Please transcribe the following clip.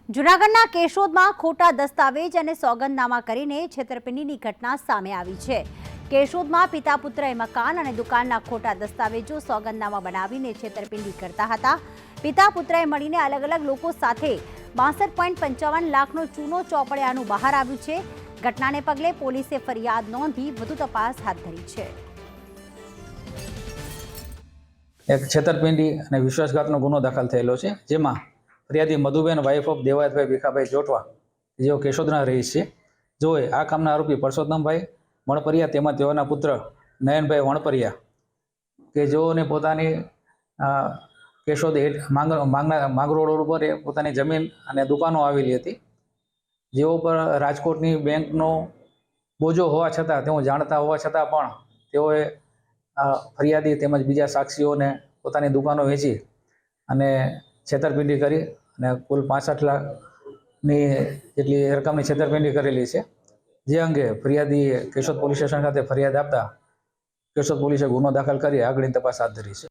જૂનાગઢના કેશોદમાં ખોટા દસ્તાવેજ અને સોગંદનામા કરીને છેતરપિંડીની ઘટના સામે આવી છે। કેશોદમાં પિતા પુત્રએ મકાન અને દુકાનના ખોટા દસ્તાવેજો સોગંદનામા બનાવીને છેતરપિંડી કરતા હતા। પિતા પુત્રએ મળીને અલગ અલગ લોકો સાથે 62.55 લાખનો ચૂનો ચોપડ્યાનું બહાર આવ્યું છે। ઘટનાને પગલે પોલીસે ફરિયાદ નોંધી વધુ તપાસ હાથ ધરી છે। એક છેતરપિંડી અને વિશ્વાસઘાતનો ગુનો દાખલ થયેલો છે, જેમાં ફરિયાદી મધુબેન વાઇફ ઓફ દેવાયતભાઈ ભીખાભાઈ જોટવા, જેઓ કેશોદના રહીશ છે, જોએ આ કામના આરોપી પરસોત્તમભાઈ વણપરિયા તેમજ તેઓના પુત્ર નયનભાઈ વણપરિયા કે જેઓને પોતાની કેશોદ માંગરોળ રોડ ઉપર પોતાની જમીન અને દુકાનો આવેલી હતી, જેઓ પર રાજકોટની બેંકનો બોજો હોવા છતાં, તેઓ જાણતા હોવા છતાં પણ તેઓએ ફરિયાદી તેમજ બીજા સાક્ષીઓને પોતાની દુકાનો વેચી અને છેતરપિંડી કરી અને કુલ 65 લાખની જેટલી રકમની છેતરપિંડી કરેલી છે। જે અંગે ફરિયાદીએ કેશોદ પોલીસ સ્ટેશન ખાતે ફરિયાદ આપતા કેશોદ પોલીસે ગુનો દાખલ કરી આગળની તપાસ હાથ ધરી છે।